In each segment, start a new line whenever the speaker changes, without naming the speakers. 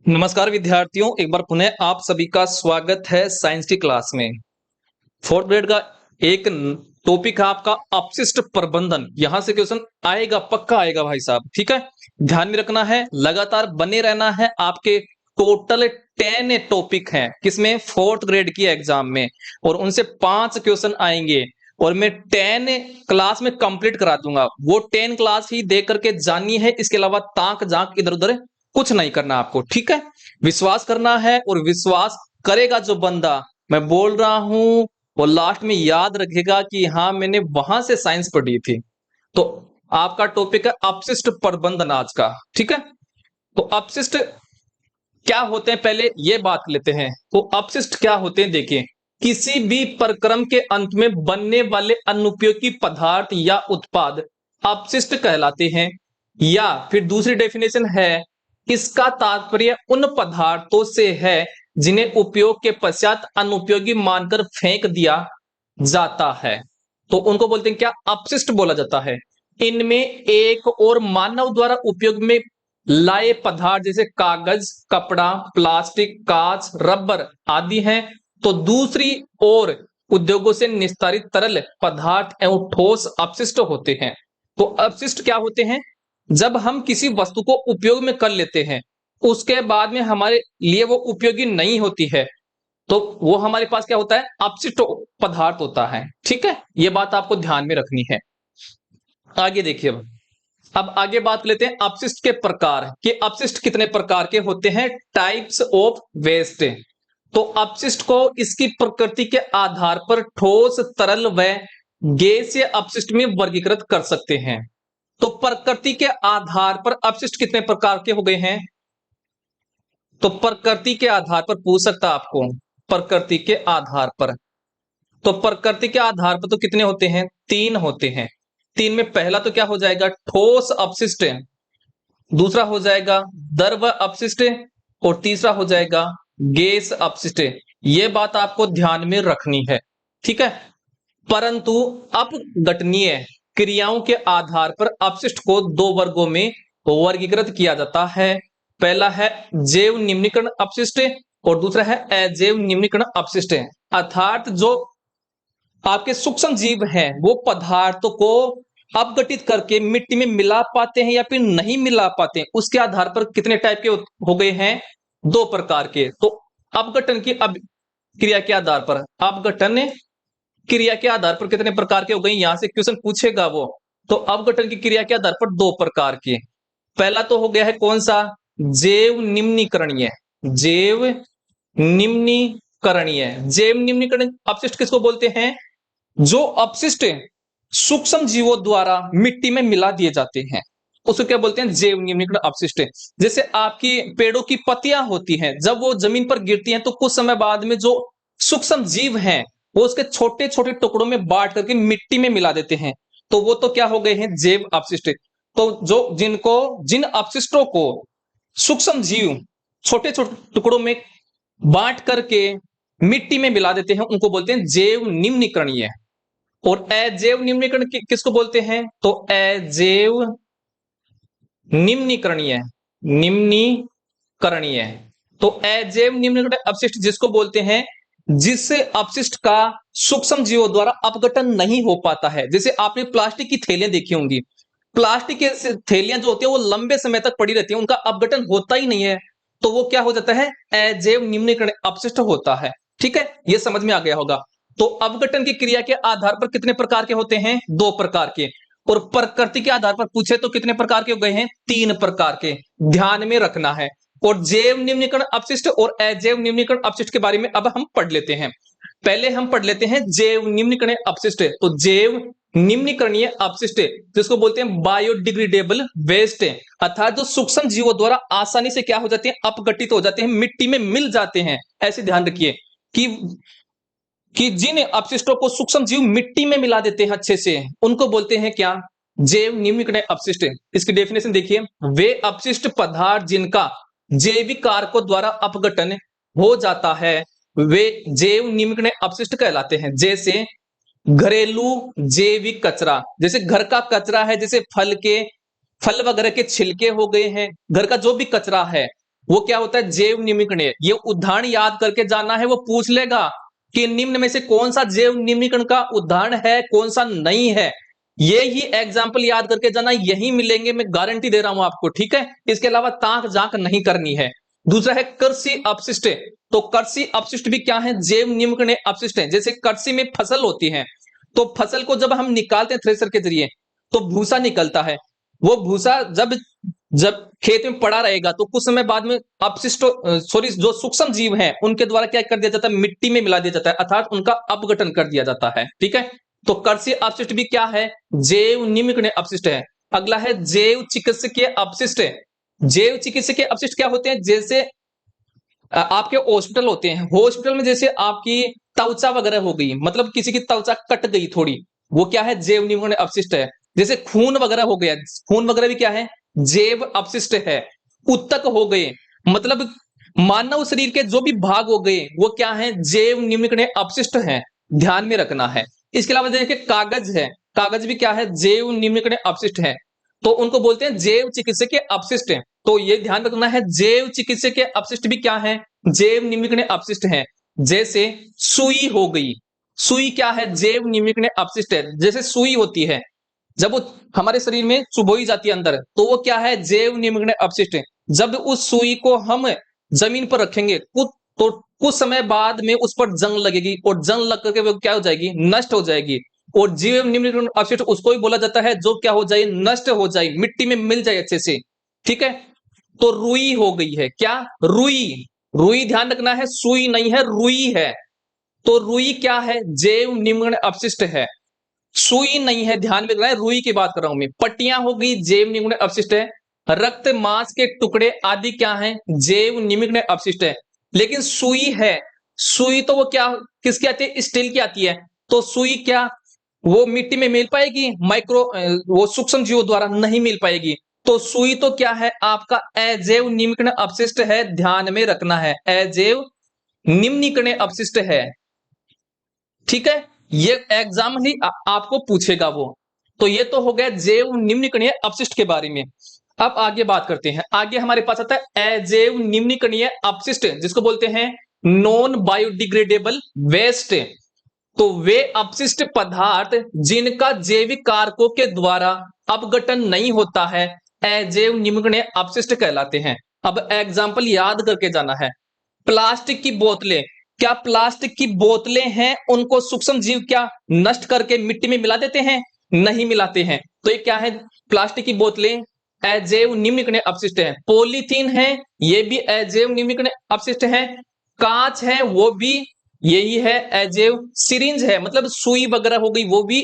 नमस्कार विद्यार्थियों, एक बार पुनः आप सभी का स्वागत है साइंस की क्लास में। फोर्थ ग्रेड का एक टॉपिक है आपका अपशिष्ट प्रबंधन। यहां से क्वेश्चन आएगा, पक्का आएगा भाई साहब, ठीक है। ध्यान में रखना है, लगातार बने रहना है। आपके टोटल 10 टॉपिक हैं किसमें, फोर्थ ग्रेड की एग्जाम में, और उनसे 5 क्वेश्चन आएंगे और मैं 10 क्लास में कंप्लीट करा दूंगा। वो 10 क्लास ही दे करके जानी है, इसके अलावा ताक झांक इधर उधर कुछ नहीं करना आपको, ठीक है। विश्वास करना है और विश्वास करेगा जो बंदा, मैं बोल रहा हूं, वो लास्ट में याद रखेगा कि हाँ मैंने वहां से साइंस पढ़ी थी। तो आपका टॉपिक है अपशिष्ट प्रबंधन आज का, ठीक है। तो अपशिष्ट क्या होते हैं, पहले ये बात लेते हैं। तो अपशिष्ट क्या होते हैं, देखिए, किसी भी प्रक्रम के अंत में बनने वाले अनुपयोगी पदार्थ या उत्पाद अपशिष्ट कहलाते हैं। या फिर दूसरी डेफिनेशन है, इसका तात्पर्य उन पदार्थों से है जिन्हें उपयोग के पश्चात अनुपयोगी मानकर फेंक दिया जाता है। तो उनको बोलते हैं क्या, अपशिष्ट बोला जाता है। इनमें एक और मानव द्वारा उपयोग में लाए पदार्थ जैसे कागज, कपड़ा, प्लास्टिक, कांच, रबर आदि हैं। तो दूसरी ओर उद्योगों से निस्तारित तरल पदार्थ एवं ठोस अपशिष्ट होते हैं। तो अपशिष्ट क्या होते हैं, जब हम किसी वस्तु को उपयोग में कर लेते हैं, उसके बाद में हमारे लिए वो उपयोगी नहीं होती है, तो वो हमारे पास क्या होता है, अपशिष्ट पदार्थ होता है, ठीक है। ये बात आपको ध्यान में रखनी है। आगे देखिए, अब आगे बात लेते हैं अपशिष्ट के प्रकार कि अपशिष्ट कितने प्रकार के होते हैं, टाइप्स ऑफ वेस्ट। तो अपशिष्ट को इसकी प्रकृति के आधार पर ठोस, तरल व गैसीय अपशिष्ट में वर्गीकृत कर सकते हैं। तो प्रकृति के आधार पर अपशिष्ट कितने प्रकार के हो गए हैं, तो प्रकृति के आधार पर पूछ सकता आपको, प्रकृति के आधार पर। तो प्रकृति के आधार पर तो कितने होते हैं, 3 होते हैं। 3 में पहला तो क्या हो जाएगा, ठोस अपशिष्ट, दूसरा हो जाएगा द्रव अपशिष्ट, और तीसरा हो जाएगा गैस अपशिष्ट। ये बात आपको ध्यान में रखनी है, ठीक है। परंतु अपघटनीय क्रियाओं के आधार पर अपशिष्ट को 2 वर्गों में वर्गीकृत किया जाता है। पहला है जैव निम्नीकरण अपशिष्ट और दूसरा है अजैव निम्नीकरण अपशिष्ट। अर्थात जो आपके सूक्ष्म जीव हैं वो पदार्थों को अपघटित करके मिट्टी में मिला पाते हैं या फिर नहीं मिला पाते हैं, उसके आधार पर कितने टाइप के हो गए हैं, 2 प्रकार के। तो अपघटन की क्रिया के आधार पर, अपघटन क्रिया के आधार पर कितने प्रकार के हो गए, यहां से क्वेश्चन पूछेगा वो। तो अपघटन की क्रिया के आधार पर 2 प्रकार के। पहला तो हो गया है कौन सा, जैव निम्नीकरणीय। जैव निम्नीकरणीय, जैव निम्नीकरण अपशिष्ट किसको बोलते हैं, जो अपशिष्ट सूक्ष्म जीवों द्वारा मिट्टी में मिला दिए जाते हैं, उसको क्या बोलते हैं, जैव निम्नीकरण अपशिष्ट। जैसे आपकी पेड़ों की पत्तियां होती हैं, जब वो जमीन पर गिरती हैं तो कुछ समय बाद में जो सूक्ष्म जीव हैं वो उसके छोटे छोटे टुकड़ों में बांट करके मिट्टी में मिला देते हैं, तो वो तो क्या हो गए हैं, जैव अपशिष्ट। तो जो जिन अपशिष्टों को सूक्ष्म जीव छोटे छोटे टुकड़ों में बांट करके मिट्टी में मिला देते हैं, उनको बोलते हैं जैव निम्नीकरणीय। और अजैव निम्नीकरण किसको बोलते हैं, तो अजैव निम्नीकरणीय, निम्नीकरणीय। तो अजैव निम्नीकरण अपशिष्ट जिसको बोलते हैं, जिससे अपशिष्ट का सूक्ष्म जीवों द्वारा अपघटन नहीं हो पाता है। जैसे आपने प्लास्टिक की थैलियां देखी होंगी, प्लास्टिक की थैलियां जो होती है वो लंबे समय तक पड़ी रहती है, उनका अपघटन होता ही नहीं है, तो वो क्या हो जाता है, अजैव निम्नीकरण अपशिष्ट होता है, ठीक है। ये समझ में आ गया होगा। तो अपघटन की क्रिया के आधार पर कितने प्रकार के होते हैं, 2 प्रकार के। और प्रकृति के आधार पर पूछे तो कितने प्रकार के हो गए हैं, 3 प्रकार के, ध्यान में रखना है। और जैव निम्नीकरण अपशिष्ट और अजैव निम्नीकरण अपशिष्ट के बारे में अब हम पढ़ लेते हैं। पहले हम पढ़ लेते हैं जैव निम्नीकरण अपशिष्ट। तो जैव निम्नीकरणीय अपशिष्ट जिसको बोलते हैं बायोडिग्रेडेबल वेस्ट, अर्थात जो सूक्ष्म जीवों द्वारा आसानी से क्या हो जाते हैं, अपघटित हो जाते हैं, मिट्टी में मिल जाते हैं। ऐसे ध्यान रखिए कि जिन अपशिष्टों को सूक्ष्म जीव मिट्टी में मिला देते हैं अच्छे से, उनको बोलते हैं क्या, जैव निम्नीकरण अपशिष्ट। इसकी डेफिनेशन देखिए, वे अपशिष्ट पदार्थ जिनका जैविक कारकों द्वारा अपघटन हो जाता है वे जैव निम्नीकरण अपशिष्ट कहलाते हैं। जैसे घरेलू जैविक कचरा, जैसे घर का कचरा है, जैसे फल वगैरह के छिलके हो गए हैं, घर का जो भी कचरा है, वो क्या होता है, जैव निम्नीकरण। ये उदाहरण याद करके जाना है, वो पूछ लेगा कि निम्न में से कौन सा जैव निम्नीकरण का उदाहरण है, कौन सा नहीं है। ये ही एग्जाम्पल याद करके जाना, यही मिलेंगे, मैं गारंटी दे रहा हूं आपको, ठीक है। इसके अलावा ताक झांक नहीं करनी है। दूसरा है कृषि अपशिष्ट। तो कृषि अपशिष्ट भी क्या है, जैव निम्नीकरण अपशिष्ट है। जैसे कृषि में फसल होती है, तो फसल को जब हम निकालते हैं थ्रेसर के जरिए, तो भूसा निकलता है। वो भूसा जब जब खेत में पड़ा रहेगा, तो कुछ समय बाद में अपशिष्ट सॉरी जो सूक्ष्म जीव हैं उनके द्वारा क्या कर दिया जाता है, मिट्टी में मिला दिया जाता है, अर्थात उनका अपघटन कर दिया जाता है, ठीक है। तो कृषि अपशिष्ट भी क्या है, जैव निम्नीकरण अपशिष्ट है। अगला है जैव चिकित्सकीय अपशिष्ट। जैव चिकित्सकीय अपशिष्ट क्या होते हैं, जैसे आपके हॉस्पिटल होते हैं, हॉस्पिटल में जैसे आपकी त्वचा वगैरह हो गई, मतलब किसी की त्वचा कट गई थोड़ी, वो क्या है, जैव निम्नीकरण अपशिष्ट है। जैसे खून वगैरह हो गया, खून वगैरह भी क्या है, जैव अपशिष्ट है। उत्तक हो गए, मतलब मानव शरीर के जो भी भाग हो गए, वो क्या है, जैव निम्नीकरण अपशिष्ट है, ध्यान में रखना है। इसके अलावा देखिए कागज है, कागज भी क्या है, जैव निम्नीकरण अपशिष्ट है। तो उनको बोलते हैं जैव चिकित्सकीय अपशिष्ट। तो ये ध्यान रखना है, जैव चिकित्सकीय अपशिष्ट भी क्या है, जैव निम्नीकरण अपशिष्ट है। जैसे सुई हो गई, सुई क्या है, जैव निम्नीकरण अपशिष्ट है। जैसे सुई होती है, जब वो हमारे शरीर में चुभोई जाती है अंदर, तो वो क्या है, जैव निम्नीकरण अपशिष्ट है। जब उस सुई को हम जमीन पर रखेंगे तो कुछ समय बाद में उस पर जंग लगेगी, और जंग लग करके वो क्या हो जाएगी, नष्ट हो जाएगी। और जैव निम्नीकरण अपशिष्ट उसको ही बोला जाता है जो क्या हो जाए, नष्ट हो जाए, मिट्टी में मिल जाए अच्छे से, ठीक है। तो रुई हो गई है, क्या, रुई। रुई ध्यान रखना है, सुई नहीं है, रुई है। तो रुई क्या है, जैव निम्नीकरण अपशिष्ट है, सुई नहीं है, ध्यान में रखना है, रुई की बात कर रहा हूं मैं। पट्टियां हो गई, जैव निम्नीकरण अपशिष्ट है। रक्त मांस के टुकड़े आदि क्या है, जैव निम्नीकरण अपशिष्ट है। लेकिन सुई है, सुई तो वो क्या, किसकी आती है, स्टील की आती है। तो सुई क्या, वो मिट्टी में मिल पाएगी, वो सूक्ष्म जीवों द्वारा नहीं मिल पाएगी। तो सुई तो क्या है, आपका अजैव निम्नीकरण अपशिष्ट है, ध्यान में रखना है, अजैव निम्नीकरण अपशिष्ट है, ठीक है। ये एग्जाम ही आपको पूछेगा वो। तो ये तो हो गया जैव निम्नीकरणीय अपशिष्ट के बारे में। अब आगे बात करते हैं, आगे हमारे पास आता है अजैव निम्नीकरणीय अपशिष्ट, जिसको बोलते हैं नॉन बायोडिग्रेडेबल वेस्ट। तो वे अपशिष्ट पदार्थ जिनका जैविक कारकों के द्वारा अपघटन नहीं होता है, अजैव निम्नीकरणीय अपशिष्ट कहलाते हैं। अब एग्जाम्पल याद करके जाना है। प्लास्टिक की बोतलें, क्या प्लास्टिक की बोतलें हैं, उनको सूक्ष्म जीव क्या नष्ट करके मिट्टी में मिला देते हैं, नहीं मिलाते हैं। तो ये क्या है, प्लास्टिक की बोतलें अजैव निम्नीकरण अपशिष्ट है। पॉलीथीन है, ये भी अजैव निम्नीकरण अपशिष्ट है। कांच है, वो भी यही है, अजैव। सिरिंज है, मतलब सुई वगैरह हो गई, वो भी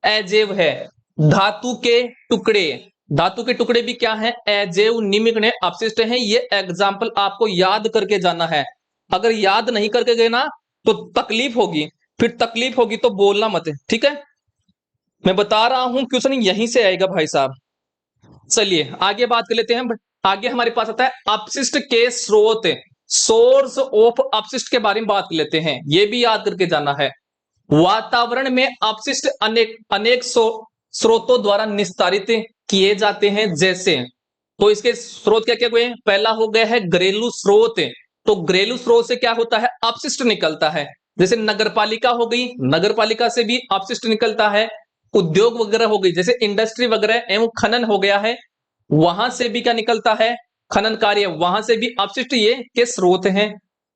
अजैव है। धातु के टुकड़े, धातु के टुकड़े भी क्या है, अजैव निम्नीकरण अपशिष्ट हैं। ये एग्जाम्पल आपको याद करके जाना है। अगर याद नहीं करके गए ना, तो तकलीफ होगी, फिर तकलीफ होगी तो बोलना मत, ठीक है। मैं बता रहा हूं, क्वेश्चन यहीं से आएगा भाई साहब। चलिए आगे बात कर लेते हैं। आगे हमारे पास आता है अपशिष्ट के स्रोत, सोर्स ऑफ अपशिष्ट के बारे में बात कर लेते हैं। ये भी याद करके जाना है। वातावरण में अपशिष्ट अनेक अनेक स्रोतों द्वारा निस्तारित किए जाते हैं। जैसे, तो इसके स्रोत क्या क्या हुए, पहला हो गया है घरेलू स्रोत। तो घरेलू स्रोत से क्या होता है, अपशिष्ट निकलता है। जैसे नगरपालिका हो गई, नगरपालिका से भी अपशिष्ट निकलता है। उद्योग वगैरह हो गई, जैसे इंडस्ट्री वगैरह एवं खनन हो गया है, वहां से भी क्या निकलता है, खनन कार्य, वहां से भी अपशिष्ट ये के स्रोत हैं।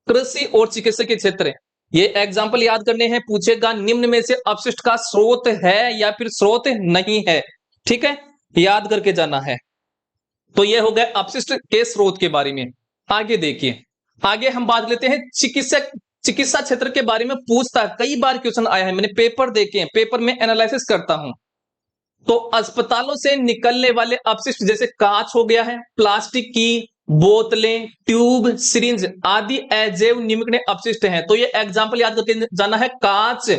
कृषि और चिकित्सा के क्षेत्र, ये एग्जाम्पल याद करने हैं, पूछेगा निम्न में से अपशिष्ट का स्रोत है या फिर स्रोत नहीं है, ठीक है, याद करके जाना है। तो ये हो गया अपशिष्ट के स्रोत के बारे में। आगे देखिए, आगे हम बात लेते हैं चिकित्सा क्षेत्र के बारे में। पूछता है, कई बार क्वेश्चन आया है, मैंने पेपर देखे हैं, पेपर में एनालिसिस करता हूं। तो अस्पतालों से निकलने वाले अपशिष्ट, जैसे कांच हो गया है, प्लास्टिक की बोतलें, ट्यूब, सिरिंज आदि अजैव निम्नीकरण अपशिष्ट हैं। तो ये एग्जाम्पल याद करके जाना है, कांच,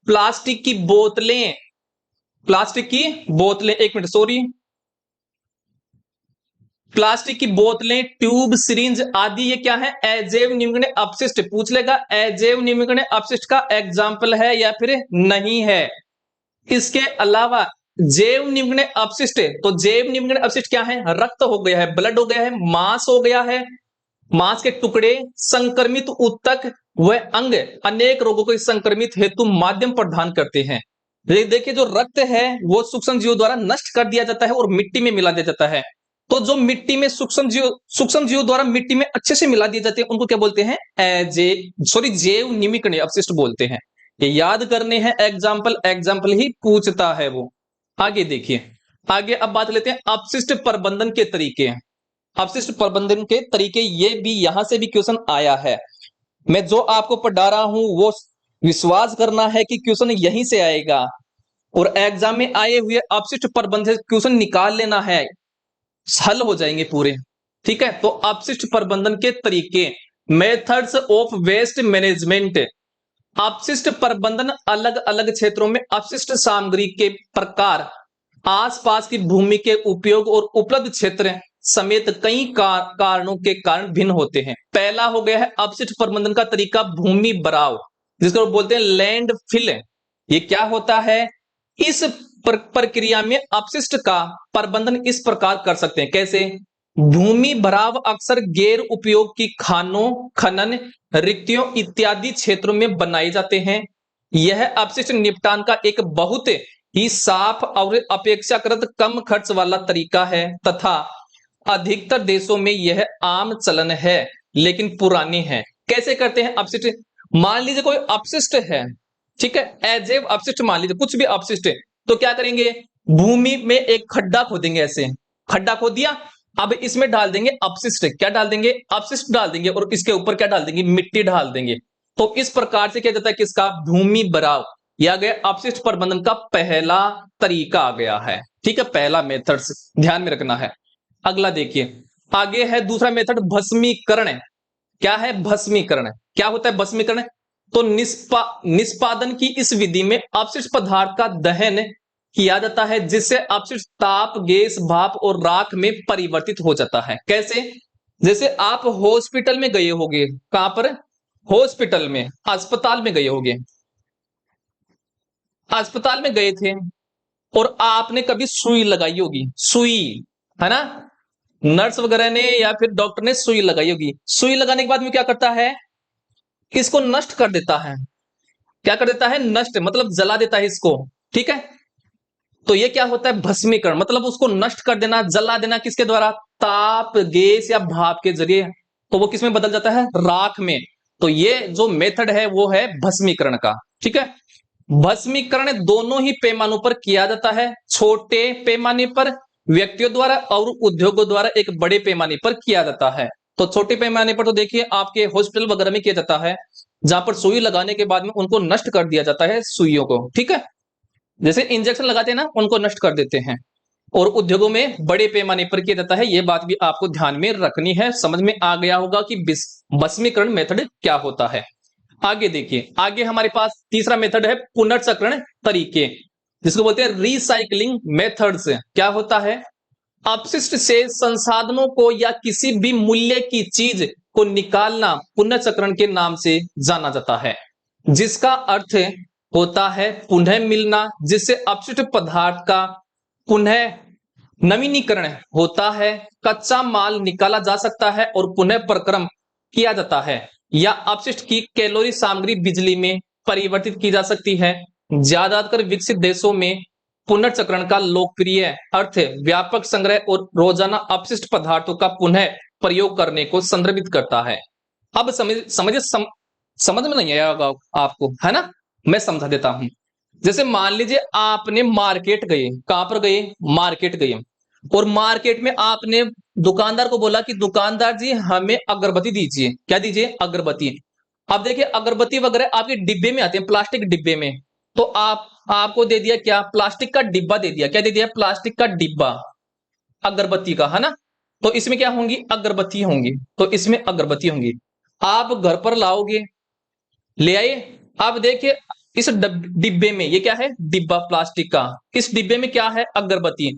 प्लास्टिक की बोतलें, प्लास्टिक की बोतलें, एक मिनट सॉरी, प्लास्टिक की बोतलें, ट्यूब, सिरिंज आदि ये क्या है, अजैव निम्नीकरण अपशिष्ट। पूछ लेगा अजैव निम्नीकरण अपशिष्ट का एग्जाम्पल है या फिर नहीं है। इसके अलावा जैव निम्नीकरण अपशिष्ट, तो जैव निम्नीकरण अपशिष्ट क्या है, रक्त हो गया है, ब्लड हो गया है, मांस हो गया है, मांस के टुकड़े, संक्रमित ऊतक व अंग अनेक रोगों को संक्रमित हेतु माध्यम प्रदान करते हैं। देखिए जो रक्त है वो सूक्ष्म जीवों द्वारा नष्ट कर दिया जाता है और मिट्टी में मिला दिया जाता है। तो जो मिट्टी में सूक्ष्म जीवों द्वारा मिट्टी में अच्छे से मिला दिए जाते हैं उनको क्या बोलते हैं? जैव निमिकण अपशिष्ट बोलते हैं। ये याद करने हैं, एग्जाम्पल ही पूछता है वो। आगे देखिए, आगे अब बात लेते हैं अपशिष्ट प्रबंधन के तरीके। अपशिष्ट प्रबंधन के तरीके, ये भी यहां से भी क्वेश्चन आया है। मैं जो आपको पढ़ा रहा हूं वो विश्वास करना है कि क्वेश्चन यहीं से आएगा, और एग्जाम में आए हुए अपशिष्ट प्रबंधन क्वेश्चन निकाल लेना है, हल हो जाएंगे पूरे। ठीक है, तो अपशिष्ट प्रबंधन के तरीके, मेथड्स ऑफ वेस्ट मैनेजमेंट। अपशिष्ट प्रबंधन अलग अलग क्षेत्रों में अपशिष्ट सामग्री के प्रकार, आसपास की भूमि के उपयोग और उपलब्ध क्षेत्र समेत कई कारणों के कारण भिन्न होते हैं। पहला हो गया है अपशिष्ट प्रबंधन का तरीका भूमि भराव, जिसको बोलते हैं लैंड फिल। ये क्या होता है? इस प्रक्रिया में अपशिष्ट का प्रबंधन इस प्रकार कर सकते हैं। कैसे? भूमि भराव अक्सर गैर उपयोग की खानों, खनन, रिक्तियों इत्यादि क्षेत्रों में बनाए जाते हैं। यह अपशिष्ट निपटान का एक बहुत ही साफ और अपेक्षाकृत कम खर्च वाला तरीका है तथा अधिकतर देशों में यह आम चलन है, लेकिन पुरानी है। कैसे करते हैं अपशिष्ट? मान लीजिए कोई अपशिष्ट है, ठीक है, अजैव अपशिष्ट, मान लीजिए कुछ भी अपशिष्ट है, तो क्या करेंगे? भूमि में एक खड्डा खोदेंगे, ऐसे खड्डा खोद दिया, अब इसमें डाल देंगे अपशिष्ट। क्या डाल देंगे? अपशिष्ट डाल देंगे, और इसके ऊपर क्या डाल देंगे? मिट्टी डाल देंगे। तो इस प्रकार से क्या जाता है? किसका? भूमि भराव, या गया अपशिष्ट प्रबंधन का पहला तरीका आ गया है। ठीक है, पहला मेथड ध्यान में रखना है। अगला देखिए, आगे है दूसरा मेथड भस्मीकरण। क्या है भस्मीकरण? क्या होता है भस्मीकरण? तो निष्पादन की इस विधि में अपशिष्ट पदार्थ का दहन किया जाता है, जिससे अपशिष्ट ताप, गैस, भाप और राख में परिवर्तित हो जाता है। कैसे? जैसे आप हॉस्पिटल में गए होंगे, कहां पर? हॉस्पिटल में, अस्पताल में गए होंगे, अस्पताल में गए थे और आपने कभी सुई लगाई होगी, सुई, है ना? नर्स वगैरह ने या फिर डॉक्टर ने सुई लगाई होगी। सुई लगाने के बाद में क्या करता है? इसको नष्ट कर देता है। क्या कर देता है? नष्ट, मतलब जला देता है इसको। ठीक है, तो ये क्या होता है? भस्मीकरण, मतलब उसको नष्ट कर देना, जला देना। किसके द्वारा? ताप, गैस या भाप के जरिए। तो वो किसमें बदल जाता है? राख में। तो ये जो मेथड है वो है भस्मीकरण का। ठीक है, भस्मीकरण दोनों ही पैमानों पर किया जाता है, छोटे पैमाने पर व्यक्तियों द्वारा और उद्योगों द्वारा एक बड़े पैमाने पर किया जाता है। तो छोटे पैमाने पर तो देखिए आपके हॉस्पिटल वगैरह में किया जाता है, जहां पर सुई लगाने के बाद में उनको नष्ट कर दिया जाता है, सुइयों को। ठीक है, जैसे इंजेक्शन लगाते हैं ना, उनको नष्ट कर देते हैं। और उद्योगों में बड़े पैमाने पर किया जाता है। ये बात भी आपको ध्यान में रखनी है। समझ में आ गया होगा कि भस्मीकरण मेथड क्या होता है। आगे देखिए, आगे हमारे पास तीसरा मेथड है पुनर्चक्रण तरीके, जिसको बोलते हैं रिसाइकलिंग मेथड्स। क्या होता है? अपशिष्ट से संसाधनों को या किसी भी मूल्य की चीज को निकालना पुनर्चक्रण के नाम से जाना जाता है, जिसका अर्थ होता है पुनः मिलना, जिससे अपशिष्ट पदार्थ का पुनः नवीनीकरण होता है, कच्चा माल निकाला जा सकता है और पुनः प्रक्रम किया जाता है, या अपशिष्ट की कैलोरी सामग्री बिजली में परिवर्तित की जा सकती है। ज्यादातर विकसित देशों में पुनर्चक्रण का लोकप्रिय अर्थ व्यापक संग्रह और रोजाना अपशिष्ट पदार्थों का पुनः प्रयोग करने को संदर्भित करता है। अब समझ में नहीं आया होगा आपको, है ना? मैं समझा देता हूं। जैसे मान लीजिए आपने मार्केट गए, कहां पर गए? मार्केट गए, और मार्केट में आपने दुकानदार को बोला कि दुकानदार जी हमें अगरबत्ती दीजिए। क्या दीजिए? अगरबत्ती। अब देखिए अगरबत्ती वगैरह आपके डिब्बे में आते हैं, प्लास्टिक डिब्बे में। तो आपको दे दिया क्या? प्लास्टिक का डिब्बा दे दिया। क्या दे दिया? प्लास्टिक का डिब्बा अगरबत्ती का, है ना? तो इसमें क्या होंगी? अगरबत्ती होंगी। तो इसमें अगरबत्ती होंगी। आप घर पर लाओगे, ले आए। अब देखिए इस डिब्बे में, ये क्या है? डिब्बा प्लास्टिक का। इस डिब्बे में क्या है? अगरबत्ती।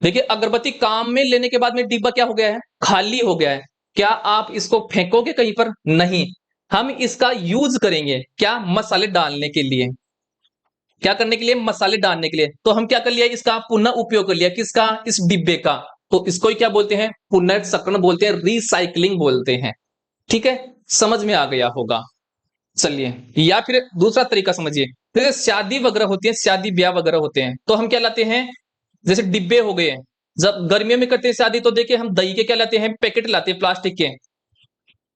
देखिए अगरबत्ती काम में लेने के बाद में डिब्बा क्या हो गया है? खाली हो गया है। क्या आप इसको फेंकोगे कहीं पर? नहीं, हम इसका यूज करेंगे। क्या? मसाले डालने के लिए। क्या करने के लिए? मसाले डालने के लिए। तो हम क्या कर लिया? इसका पुनः उपयोग कर लिया। किसका? इस डिब्बे का। तो इसको ही क्या बोलते हैं? पुनर्चक्रण बोलते हैं, रिसाइकलिंग बोलते हैं। ठीक है, समझ में आ गया होगा। चलिए, या फिर दूसरा तरीका समझिए, जैसे शादी वगैरह होती है, शादी ब्याह वगैरह होते हैं, तो हम क्या लाते हैं? जैसे डिब्बे हो गए। जब गर्मियों में करते हैं शादी तो देखिए हम दही के क्या लाते हैं? पैकेट लाते हैं प्लास्टिक के।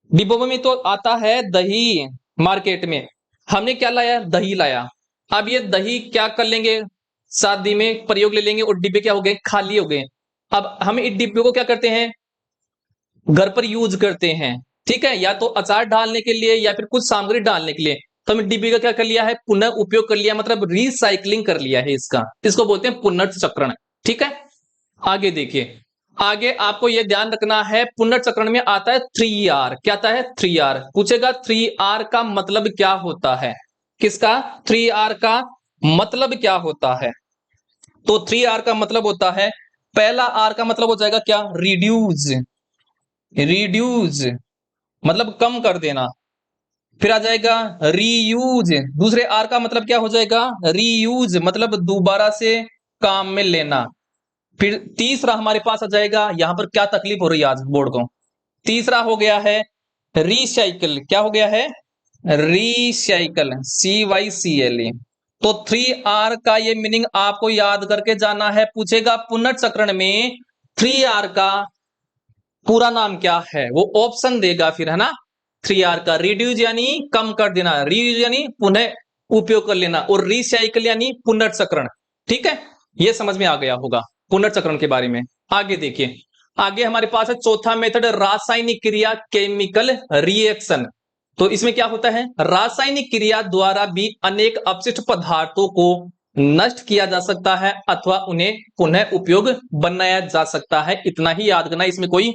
डिब्बों में तो आता है दही मार्केट में। हमने क्या लाया? दही लाया। अब ये दही क्या कर लेंगे? शादी में प्रयोग ले लेंगे और डिब्बे क्या हो गए? खाली हो गए। अब हम इस डिब्बे को क्या करते हैं? घर पर यूज करते हैं। ठीक है, या तो अचार डालने के लिए या फिर कुछ सामग्री डालने के लिए। तो हमने डिब्बे का क्या कर लिया है? पुनः उपयोग कर लिया, मतलब रिसाइकलिंग कर लिया है इसका। इसको बोलते हैं पुनर्चक्रण। ठीक है, आगे देखिए। आगे आपको यह ध्यान रखना है, पुनर्चक्रण में आता है 3R। क्या आता है? 3R पूछेगा। 3R का मतलब क्या होता है? किसका? 3R का मतलब क्या होता है? तो 3R का मतलब होता है, पहला आर का मतलब हो जाएगा क्या? रिड्यूस। रिड्यूस मतलब कम कर देना। फिर आ जाएगा रीयूज। दूसरे आर का मतलब क्या हो जाएगा? रीयूज मतलब दोबारा से काम में लेना। फिर तीसरा हमारे पास आ जाएगा, यहां पर क्या तकलीफ हो रही है आज बोर्ड को? तीसरा हो गया है रिसाइकल। क्या हो गया है? Recycle, CYCLE। तो 3R का ये मीनिंग आपको याद करके जाना है। पूछेगा पुनर्चक्रण में 3R का पूरा नाम क्या है, वो ऑप्शन देगा फिर, है ना। 3R का रिड्यूज यानी कम कर देना, रीयूज यानी पुनः उपयोग कर लेना, और रिसाइकल यानी पुनर्चक्रण। ठीक है, ये समझ में आ गया होगा पुनर्चक्रण के बारे में। आगे देखिए, आगे हमारे पास है चौथा मेथड, रासायनिक क्रिया, केमिकल रिएक्शन। तो इसमें क्या होता है? रासायनिक क्रिया द्वारा भी अनेक अपशिष्ट पदार्थों को नष्ट किया जा सकता है अथवा उन्हें पुनः उपयोग बनाया जा सकता है। इतना ही याद करना, इसमें कोई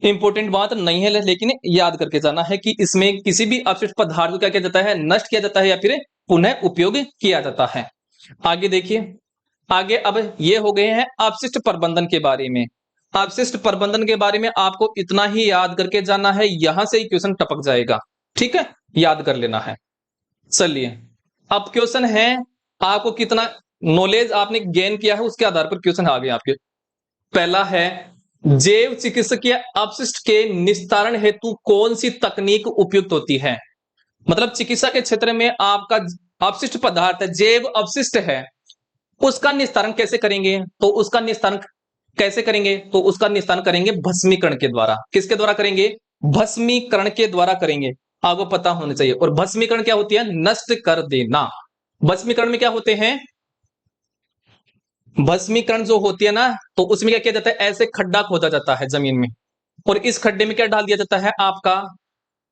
इंपॉर्टेंट बात नहीं है, लेकिन याद करके जाना है कि इसमें किसी भी अपशिष्ट पदार्थ को क्या किया जाता है? नष्ट किया जाता है या फिर पुनः उपयोग किया जाता है। आगे देखिए, आगे अब ये हो गए हैं अपशिष्ट प्रबंधन के बारे में। अपशिष्ट प्रबंधन के बारे में आपको इतना ही याद करके जाना है, यहां से ही क्वेश्चन टपक जाएगा। ठीक है, याद कर लेना है। चलिए, अब क्वेश्चन है, आपको कितना नॉलेज आपने गेन किया है उसके आधार पर क्वेश्चन आ गए आपके। पहला है, जैव चिकित्सकीय अपशिष्ट के निस्तारण हेतु कौन सी तकनीक उपयुक्त होती है? मतलब चिकित्सा के क्षेत्र में आपका अपशिष्ट पदार्थ है, जैव अपशिष्ट है, उसका निस्तारण कैसे करेंगे? तो उसका निस्तारण कैसे करेंगे? तो उसका निस्तारण करेंगे भस्मीकरण के द्वारा। किसके द्वारा करेंगे? भस्मीकरण के द्वारा करेंगे। आपको पता होना चाहिए। और भस्मीकरण क्या होती है? नष्ट कर देना। भस्मीकरण में क्या होते हैं? भस्मीकरण जो होती है ना, तो उसमें क्या किया जाता है? ऐसे खड्डा खोदा जाता है जमीन में, और इस खड्डे में क्या डाल दिया जाता है? आपका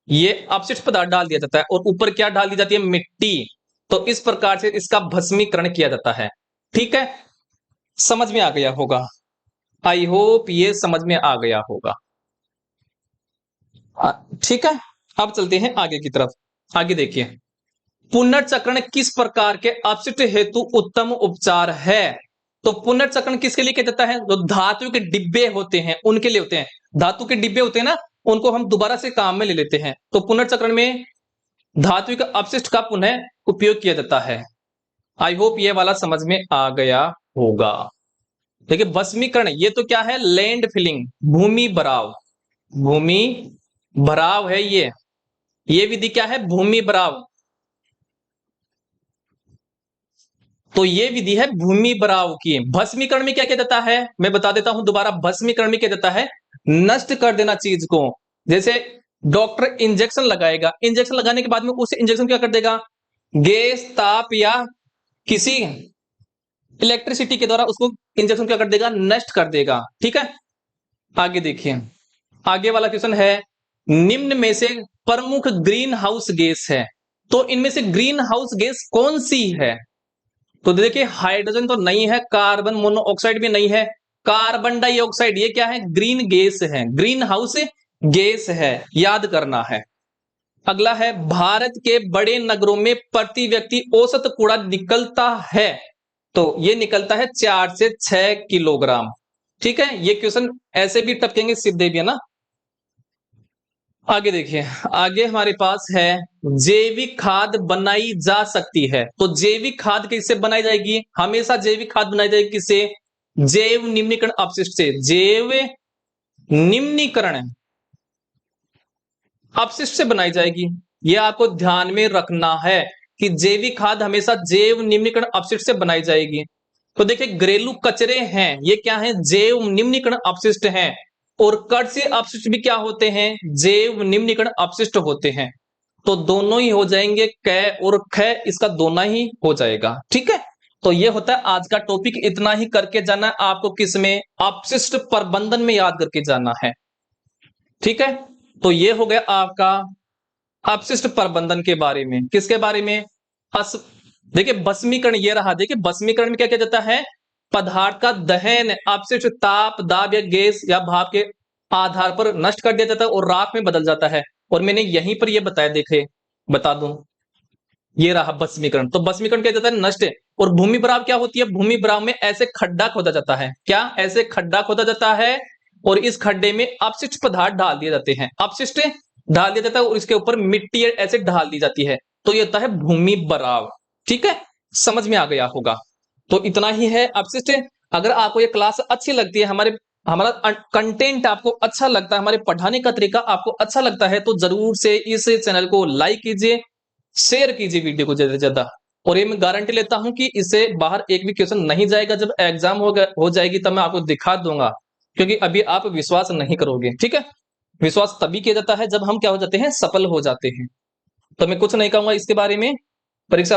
ये अपशिष्ट पदार्थ डाल दिया जाता है, और ऊपर क्या डाल दी जाती है? मिट्टी। तो इस प्रकार से इसका भस्मीकरण किया जाता है। ठीक है, समझ में आ गया होगा। आई होप ये समझ में आ गया होगा। ठीक है, अब चलते हैं आगे की तरफ। आगे देखिए, पुनर्चक्रण किस प्रकार के अपशिष्ट हेतु उत्तम उपचार है? तो पुनर्चक्रण किसके लिए किया जाता है? जो धातु के डिब्बे होते हैं उनके लिए होते हैं। धातु के डिब्बे होते हैं ना, उनको हम दोबारा से काम में ले लेते हैं। तो पुनर्चक्रण में धातु का अपशिष्ट का पुनः उपयोग किया जाता है। आई होप ये वाला समझ में आ गया होगा। देखिए, भस्मीकरण ये तो क्या है? लैंड फिलिंग, भूमि भराव। भूमि भराव है ये विधि क्या है? भूमि भराव। तो ये विधि है भूमि भराव की। भस्मीकरण में क्या किया जाता है? मैं बता देता हूं दोबारा। भस्मीकरण में क्या जाता है? नष्ट कर देना चीज को। जैसे डॉक्टर इंजेक्शन लगाएगा, इंजेक्शन लगाने के बाद में उस इंजेक्शन क्या कर देगा? गैस, ताप या किसी इलेक्ट्रिसिटी के द्वारा उसको इंजेक्शन क्या कर देगा? नष्ट कर देगा। ठीक है, आगे देखिए, आगे वाला क्वेश्चन है, निम्न में से प्रमुख ग्रीन हाउस गैस है, तो इनमें से ग्रीन हाउस गैस कौन सी है? तो देखिए, हाइड्रोजन तो नहीं है, कार्बन मोनोऑक्साइड भी नहीं है, कार्बन डाइऑक्साइड, ये क्या है? ग्रीन गैस है, ग्रीन हाउस गैस है, याद करना है। अगला है, भारत के बड़े नगरों में प्रति व्यक्ति औसत कूड़ा निकलता है, तो ये निकलता है 4 से 6 किलोग्राम। ठीक है, ये क्वेश्चन ऐसे भी टपकेंगे, सीधे भी, है ना। आगे देखिए, आगे हमारे पास है, जैविक खाद बनाई जा सकती है। तो जैविक खाद किससे बनाई जाएगी? हमेशा जैविक खाद बनाई जाएगी किससे? जैव निम्नीकरण अपशिष्ट से, जैव निम्नीकरण अपशिष्ट से बनाई जाएगी। यह आपको ध्यान में रखना है कि जैविक खाद हमेशा जैव निम्नीकरण अपशिष्ट से बनाई जाएगी। तो देखिए घरेलू कचरे हैं, ये क्या है, जैव निम्नीकरण अपशिष्ट हैं। और कृषि अपशिष्ट भी क्या होते हैं, जैव निम्नीकरण अपशिष्ट होते हैं। तो दोनों ही हो जाएंगे, क और ख, इसका दोनों ही हो जाएगा। ठीक है, तो ये होता है आज का टॉपिक। इतना ही करके जाना है आपको, किसमें, अपशिष्ट प्रबंधन में याद करके जाना है। ठीक है, तो ये हो गया आपका अपशिष्ट प्रबंधन के बारे में। किसके बारे में, अस देखिए भस्मीकरण, ये रहा। देखिए भस्मीकरण में क्या किया जाता है, पदार्थ का दहन अपशिष्ट ताप, दाब या गैस या भाप के आधार पर नष्ट कर दिया जाता है और राख में बदल जाता है। और मैंने यहीं पर ये बताया, देखे बता दूं, ये रहा भस्मीकरण। तो भस्मीकरण क्या जाता है, नष्ट। और भूमि भराव क्या होती है, भूमि भराव में ऐसे खड्डा खोदा जाता है, क्या, ऐसे खड्डा खोदा जाता है और इस खड्डे में अपशिष्ट पदार्थ डाल दिए जाते हैं, अपशिष्ट डाल दिया जाता है और इसके ऊपर मिट्टी ऐसे ढाल दी जाती है। तो ये होता है भूमि भराव। ठीक है, समझ में आ गया होगा। तो इतना ही है अपशिष्ट। अगर आपको ये क्लास अच्छी लगती है, हमारा कंटेंट आपको अच्छा लगता है, हमारे पढ़ाने का तरीका आपको अच्छा लगता है, तो जरूर से इस चैनल को लाइक कीजिए, शेयर कीजिए वीडियो को ज्यादा से ज्यादा। और ये मैं गारंटी लेता हूं कि इससे बाहर एक भी क्वेश्चन नहीं जाएगा। जब एग्जाम हो जाएगी तब मैं आपको दिखा दूंगा, क्योंकि अभी आप विश्वास नहीं करोगे। ठीक है, विश्वास तभी किया जाता है जब हम क्या हो जाते हैं, सफल हो जाते हैं। तो मैं कुछ नहीं कहूंगा इसके बारे में। परीक्षा